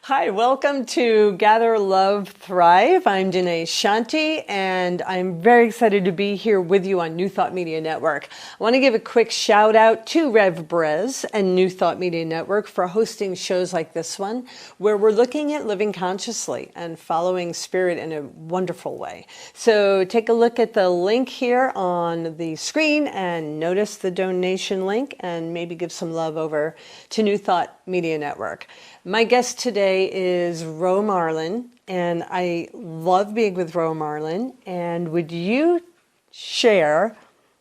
Hi, welcome to Gather, Love, Thrive. I'm Danae Shanti, and I'm very excited to be here with you on New Thought Media Network. I want to give a quick shout out to Rev Brez and New Thought Media Network for hosting shows like this one, where we're looking at living consciously and following spirit in a wonderful way. So take a look at the link here on the screen and notice the donation link and maybe give some love over to New Thought Media Network. My guest today is Marlen, and I love being with Marlen. And would you share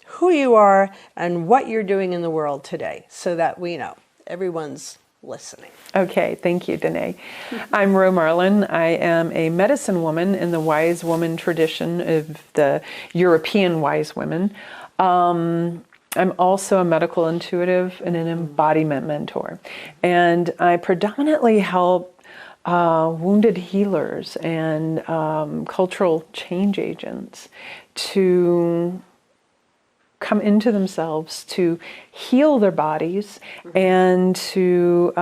who you are and what you're doing in the world today so that we know everyone's listening? Okay, thank you, Danae. I'm Marlen. I am a medicine woman in the wise woman tradition of the European wise women. I'm also a medical intuitive and an embodiment mentor. And I predominantly help wounded healers and cultural change agents to come into themselves, to heal their bodies, and to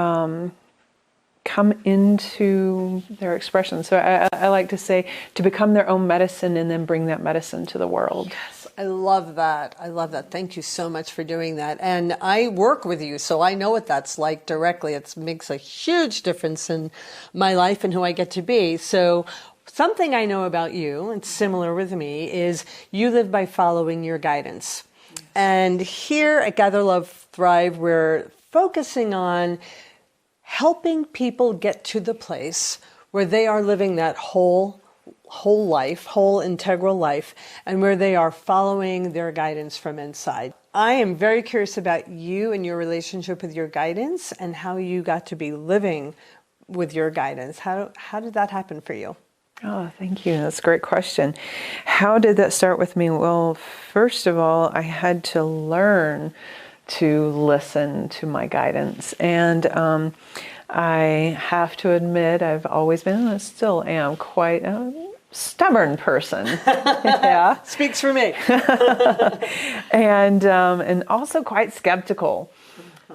come into their expression. So I like to say to become their own medicine and then bring that medicine to the world. Yes, I love that. I love that. Thank you so much for doing that. And I work with you, so I know what that's like directly. It makes a huge difference in my life and who I get to be. So something I know about you, and similar with me, is you live by following your guidance. Yes. And here at Gather, Love, Thrive, we're focusing on helping people get to the place where they are living that whole life, whole integral life, and where they are following their guidance from inside. I am very curious about you and your relationship with your guidance and how you got to be living with your guidance. How did that happen for you? Oh, thank you. That's a great question. How did that start with me? Well, first of all, I had to learn to listen to my guidance. And I have to admit, I've always been, and still am, quite a stubborn person. Yeah, speaks for me. And also quite skeptical.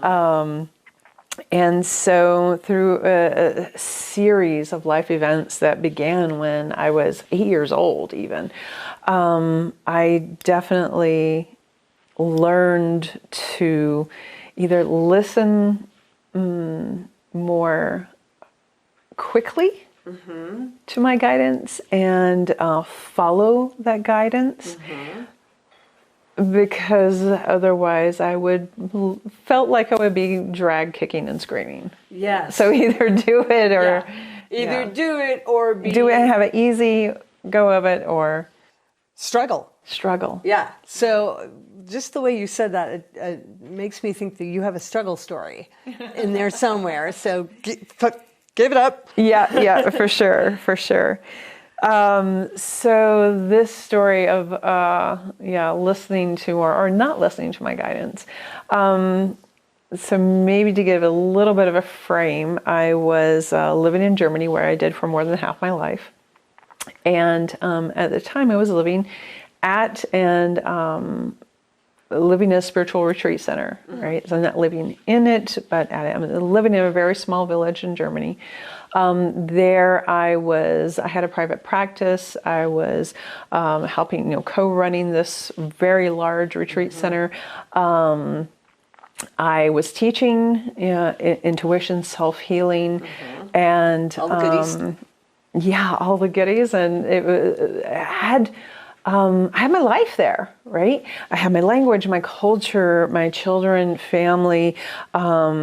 And so through a series of life events that began when I was 8 years old even, I definitely learned to either listen more quickly to my guidance and follow that guidance, because otherwise I felt like I would be dragged kicking and screaming. Yes. So either do it or do it or do it and have an easy go of it, or struggle. Yeah. So just the way you said that, it makes me think that you have a struggle story in there somewhere. So give it up. Yeah, for sure. So this story of listening to or not listening to my guidance. So maybe to give a little bit of a frame, I was living in Germany, where I did for more than half my life. And at the time I was living at and living in a spiritual retreat center, right? So I'm not living in it, but at it. I'm living in a very small village in Germany. There I had a private practice. I was helping, co-running this very large retreat center. I was teaching intuition, self-healing, and all the goodies. All the goodies, and I had my life there, right? I had my language, my culture, my children, family, my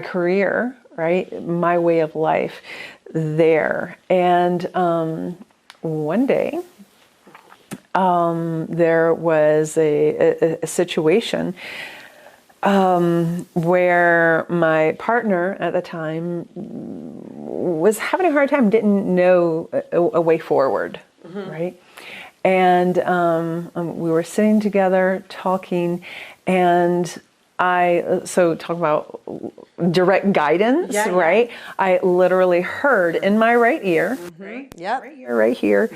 career, right? My way of life there. And one day, there was a situation where my partner at the time was having a hard time, didn't know a way forward, right? And we were sitting together talking, and so talk about direct guidance, right? I literally heard in my right ear, right here, right here,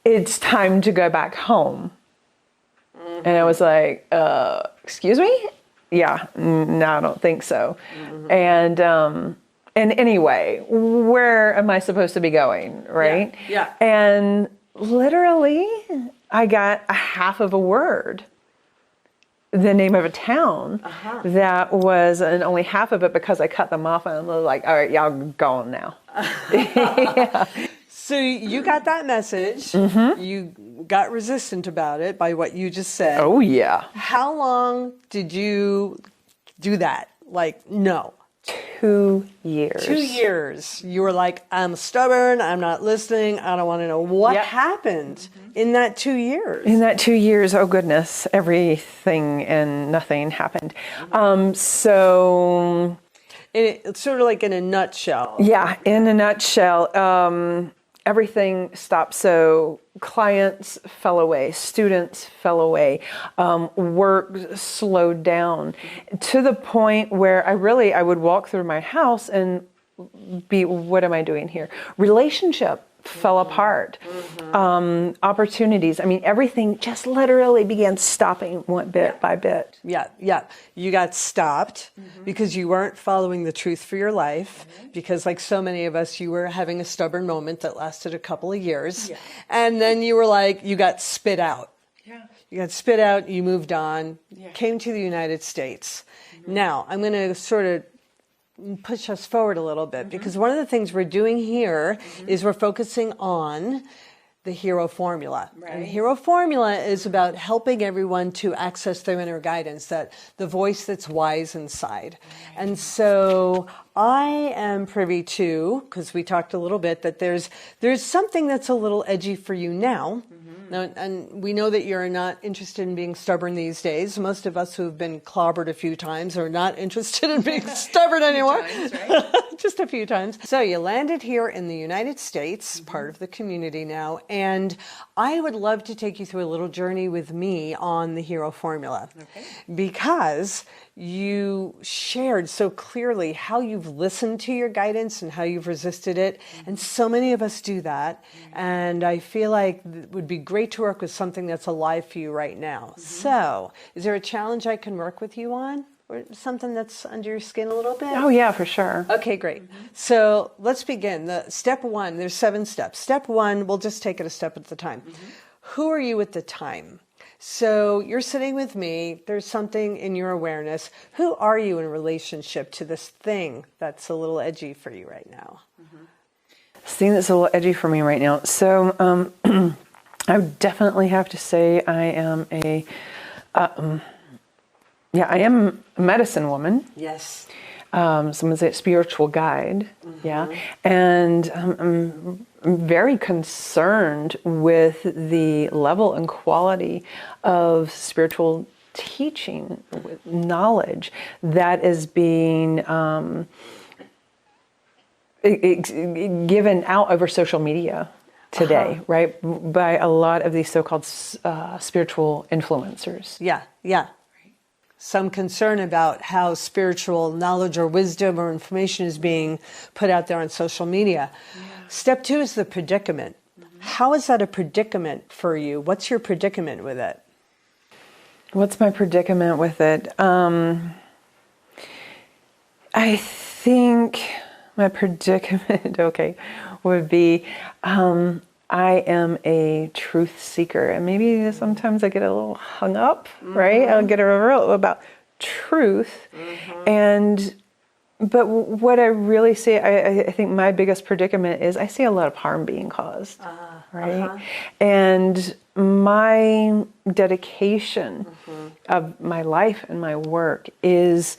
it's time to go back home. And I was like, excuse me? Yeah, no, I don't think so. And anyway, where am I supposed to be going, right? Yeah. And literally, I got a half of a word, the name of a town that was, and only half of it because I cut them off, and I was like, all right, y'all go on now. Yeah. So you got that message. You got resistant about it by what you just said. Oh, yeah. How long did you do that? Like, no. 2 years. 2 years. You were like, I'm stubborn. I'm not listening. I don't want to know what happened in that 2 years. In that 2 years, oh goodness, everything and nothing happened. So... It's sort of like in a nutshell. Yeah, in a nutshell, everything stopped. So clients fell away, students fell away, work slowed down to the point where I would walk through my house and be, what am I doing here? Relationship fell apart. Opportunities. I mean, everything just literally began stopping one bit by bit. Yeah. You got stopped because you weren't following the truth for your life, because like so many of us, you were having a stubborn moment that lasted a couple of years. And then you were like, you got spit out. You got spit out, you moved on, came to the United States. Now, I'm going to sort of push us forward a little bit, because one of the things we're doing here is we're focusing on the hero formula. And the hero formula is about helping everyone to access their inner guidance, that the voice that's wise inside. And so I am privy to, because we talked a little bit, that there's something that's a little edgy for you now. Now, and we know that you're not interested in being stubborn these days. Most of us who've been clobbered a few times are not interested in being stubborn anymore. Times, right? Just a few times. So you landed here in the United States, part of the community now, and I would love to take you through a little journey with me on the hero formula. Because you shared so clearly how you've listened to your guidance and how you've resisted it. And so many of us do that. And I feel like it would be great to work with something that's alive for you right now. So is there a challenge I can work with you on? Or something that's under your skin a little bit? Oh, yeah, for sure. Okay, great. So let's begin. Step one, there's 7 steps. Step one, we'll just take it a step at a time. Who are you at the time? So you're sitting with me, there's something in your awareness. Who are you in relationship to this thing that's a little edgy for you right now? This thing that's a little edgy for me right now. So I would definitely have to say I am I am a medicine woman. Yes. Someone say spiritual guide. Yeah. And I'm very concerned with the level and quality of spiritual teaching, knowledge that is being given out over social media today, right? By a lot of these so-called spiritual influencers. Yeah. Some concern about how spiritual knowledge or wisdom or information is being put out there on social media. Step 2 is the predicament. How is that a predicament for you? What's your predicament with it? What's my predicament with it? I think my predicament, would be I am a truth seeker, and maybe sometimes I get a little hung up, right? I'll get about truth, but what I really see, I think my biggest predicament is I see a lot of harm being caused, right? And my dedication of my life and my work is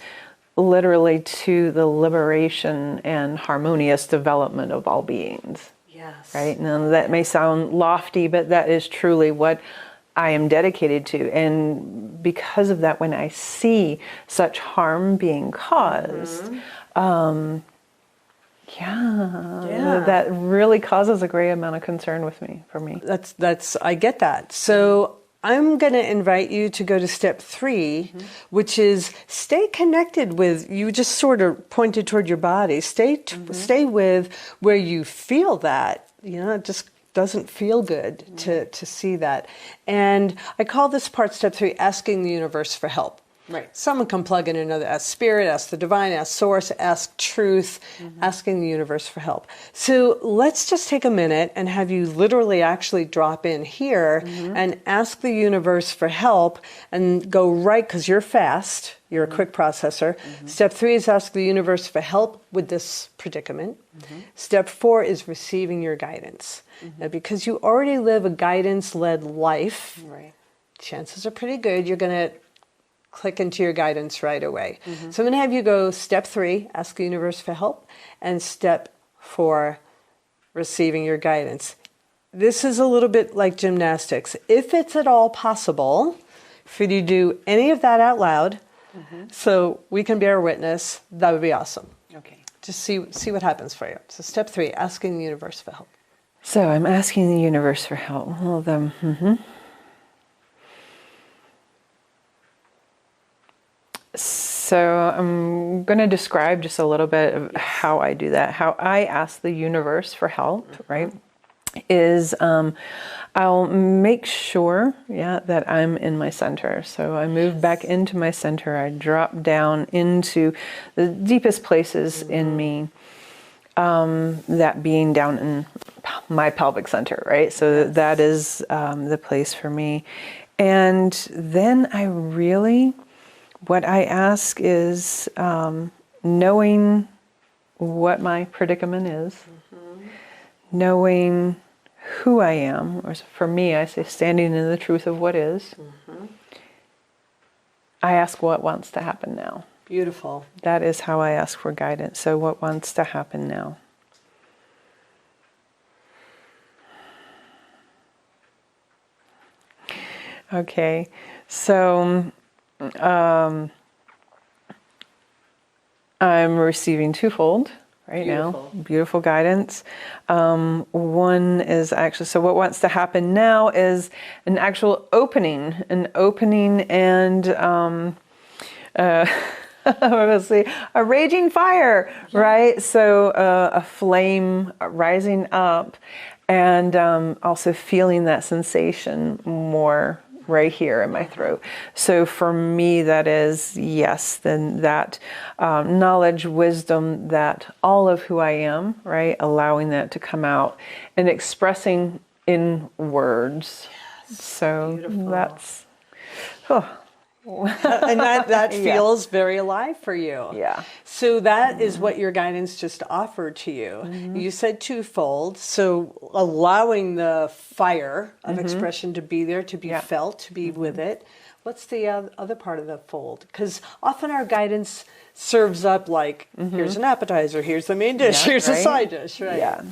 literally to the liberation and harmonious development of all beings. Yes. Right? Now that may sound lofty, but that is truly what I am dedicated to. And because of that, when I see such harm being caused, Yeah, that really causes a great amount of concern for me. I get that. So I'm going to invite you to go to step 3, which is stay connected with, you just sort of pointed toward your body. Stay with where you feel that, it just doesn't feel good to see that. And I call this part, step 3, asking the universe for help. Right. Someone can plug in another, ask spirit, ask the divine, ask source, ask truth, asking the universe for help. So let's just take a minute and have you literally actually drop in here and ask the universe for help and go right, because you're fast, you're a quick processor. Step 3 is ask the universe for help with this predicament. Step 4 is receiving your guidance. Now, because you already live a guidance-led life, chances are pretty good you're going to click into your guidance right away. So I'm going to have you go step 3, ask the universe for help, and step 4, receiving your guidance. This is a little bit like gymnastics. If it's at all possible for you to do any of that out loud, so we can bear witness, that would be awesome. Okay. Just see what happens for you. So step 3, asking the universe for help. So I'm asking the universe for help. All of them. So I'm going to describe just a little bit of how I do that. How I ask the universe for help, right, is I'll make sure, that I'm in my center. So I move back into my center. I drop down into the deepest places in me, that being down in my pelvic center, right? So that is the place for me. And then what I ask is knowing what my predicament is, knowing who I am, or for me, I say standing in the truth of what is. I ask what wants to happen now. Beautiful. That is how I ask for guidance. So what wants to happen now? Okay, so I'm receiving twofold right now. Beautiful guidance. One is actually, so what wants to happen now is an actual opening, and let's see, a raging fire, right? So a flame rising up, and also feeling that sensation more right here in my throat. So for me, that is, yes, then that knowledge, wisdom, that all of who I am, right? Allowing that to come out and expressing in words. Yes, so beautiful. That's, and that feels very alive for you. Yeah. So that is what your guidance just offered to you. You said twofold, so allowing the fire of expression to be there, to be felt, to be with it. What's the other part of the fold? Because often our guidance serves up like, here's an appetizer, here's the main dish, here's a side dish, right? Yeah.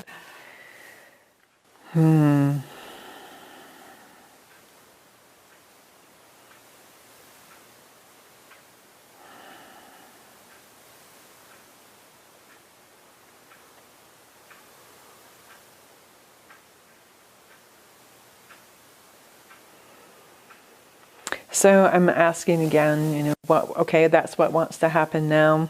So I'm asking again, that's what wants to happen now.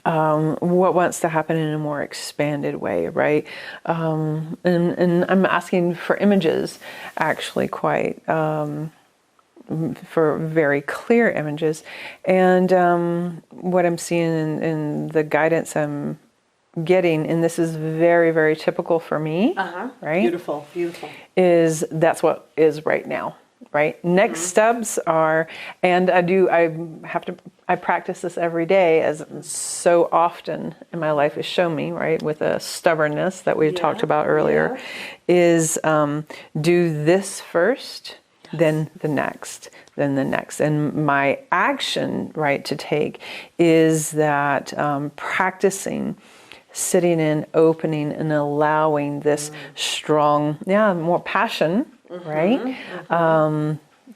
What wants to happen in a more expanded way, right? And I'm asking for images, actually, quite for very clear images. And what I'm seeing in the guidance I'm getting, and this is very, very typical for me, right? Beautiful. Is that's what is right now. Right. Next steps are, and I practice this every day, as so often in my life is shown me, right, with a stubbornness that we talked about earlier, is do this first, then the next, And my action, right, to take is that practicing sitting in, opening, and allowing this strong, more passion, right,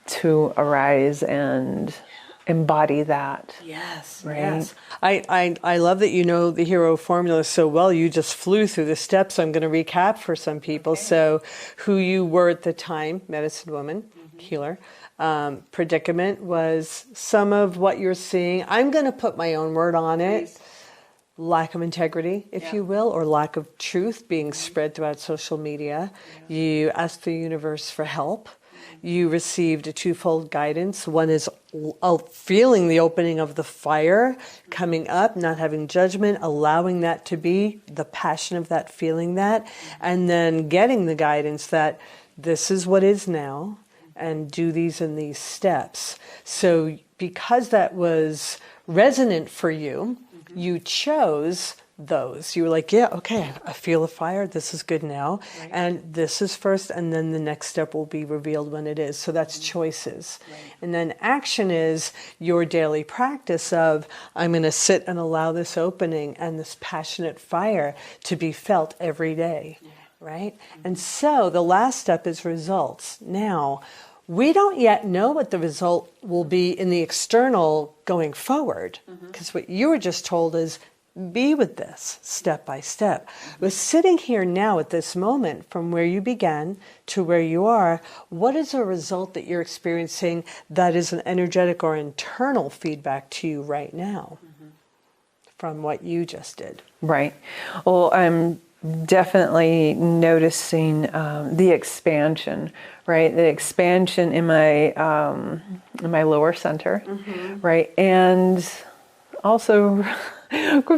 to arise and embody that. Yes, right? yes. I love that you know the hero formula so well. You just flew through the steps. I'm going to recap for some people. Okay. So who you were at the time, medicine woman, healer. Predicament was some of what you're seeing. I'm going to put my own word on it. Lack of integrity, if you will, or lack of truth being spread throughout social media. You asked the universe for help. You received a twofold guidance. One is feeling the opening of the fire coming up, not having judgment, allowing that to be, the passion of that, feeling that, and then getting the guidance that this is what is now, and do these and these steps. So because that was resonant for you, you chose those. You were like, yeah, okay, I feel the fire. This is good now. Right. And this is first, and then the next step will be revealed when it is. So that's choices. Right. And then action is your daily practice of, I'm going to sit and allow this opening and this passionate fire to be felt every day. Yeah. Right? And so the last step is results. Now, we don't yet know what the result will be in the external going forward, because what you were just told is be with this step by step. But sitting here now at this moment, from where you began to where you are, what is a result that you're experiencing that is an energetic or internal feedback to you right now from what you just did? Right. Well, I'm definitely noticing the expansion, right? The expansion in my lower center, right? And also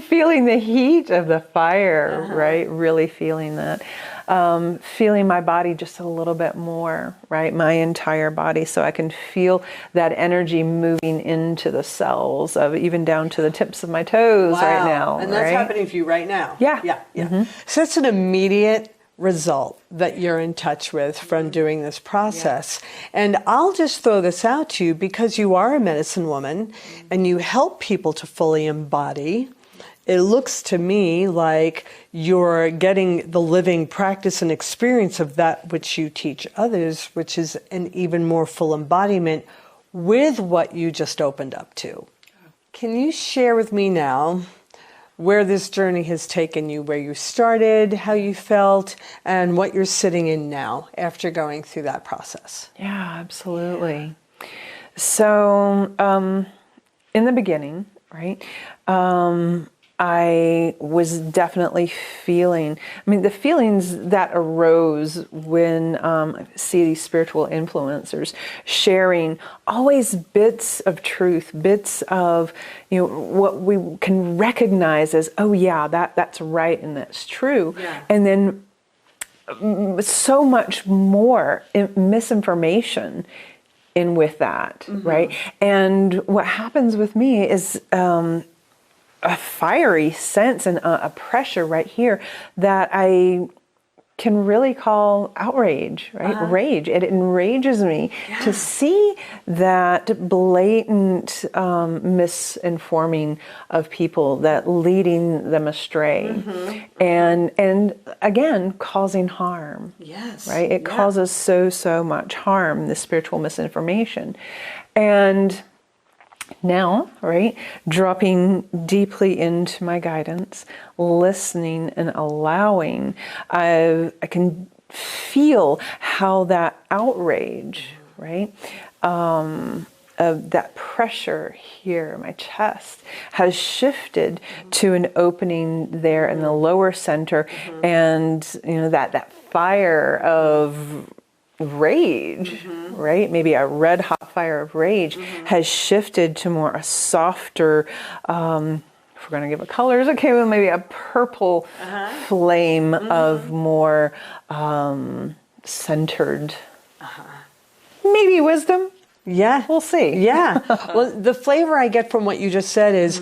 feeling the heat of the fire, right? Really feeling that. Feeling my body just a little bit more, right? My entire body, so I can feel that energy moving into the cells, of even down to the tips of my toes right now. And that's happening for you right now. Yeah. Yeah. So it's an immediate result that you're in touch with from doing this process. And I'll just throw this out to you, because you are a medicine woman and you help people to fully embody. It looks to me like you're getting the living practice and experience of that which you teach others, which is an even more full embodiment with what you just opened up to. Can you share with me now where this journey has taken you, where you started, how you felt, and what you're sitting in now after going through that process? Yeah, absolutely. So in the beginning, right, I was definitely feeling, the feelings that arose when I see these spiritual influencers sharing always bits of truth, bits of, what we can recognize as, oh yeah, that's right and that's true. Yeah. And then so much more misinformation in with that, right? And what happens with me is a fiery sense and a pressure right here that I can really call outrage, right? Rage. It enrages me to see that blatant misinforming of people, that leading them astray, and again causing harm. Yes, right. It causes so much harm. The spiritual misinformation, and now, right, dropping deeply into my guidance, listening and allowing, I can feel how that outrage, right, of that pressure here in my chest has shifted to an opening there in the lower center, and that fire of rage, right? Maybe a red hot fire of rage has shifted to more a softer, if we're going to give it colors, okay, well, maybe a purple flame of more centered, maybe wisdom. Yeah. We'll see. Yeah. Well, the flavor I get from what you just said is,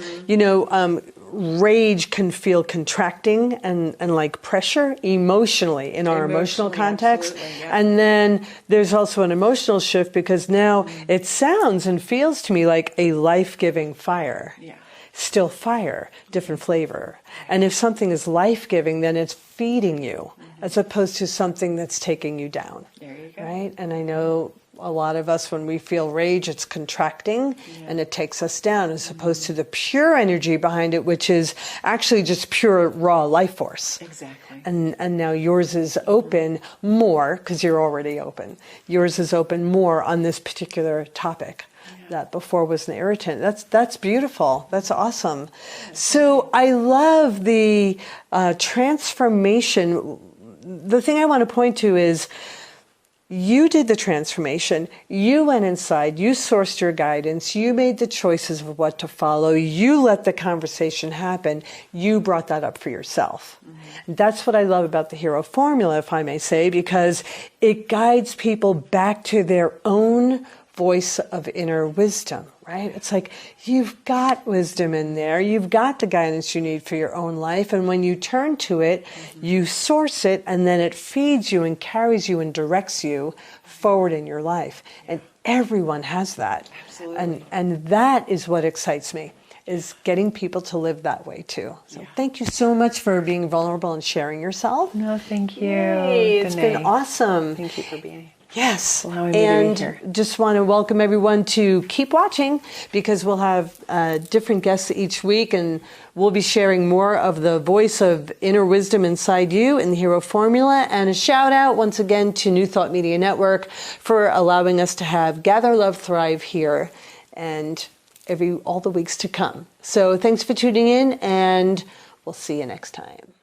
rage can feel contracting and like pressure emotionally in our emotional context. Yeah. And then there's also an emotional shift, because now it sounds and feels to me like a life-giving fire. Yeah. Still fire, different flavor. And if something is life-giving, then it's feeding you as opposed to something that's taking you down. There you go. Right? And I know a lot of us, when we feel rage, it's contracting and it takes us down, as opposed to the pure energy behind it, which is actually just pure raw life force. Exactly. And now yours is open more, because you're already open. Yours is open more on this particular topic that before was an irritant. That's beautiful. That's awesome. So I love the transformation. The thing I want to point to is, you did the transformation, you went inside, you sourced your guidance, you made the choices of what to follow, you let the conversation happen, you brought that up for yourself. That's what I love about the hero formula, if I may say, because it guides people back to their own voice of inner wisdom, right? It's like, you've got wisdom in there, you've got the guidance you need for your own life, and when you turn to it, you source it, and then it feeds you and carries you and directs you forward in your life. And everyone has that. Absolutely. And that is what excites me, is getting people to live that way too. So thank you so much for being vulnerable and sharing yourself. No, thank you. Yay, it's Danae. been awesome. Thank you for being here. Yes, Allowing me to be here. just want to welcome everyone to keep watching, because we'll have different guests each week, and we'll be sharing more of the voice of inner wisdom inside you in the Hero Formula. And a shout out once again to New Thought Media Network for allowing us to have Gather, Love, Thrive here and all the weeks to come. So thanks for tuning in, and we'll see you next time.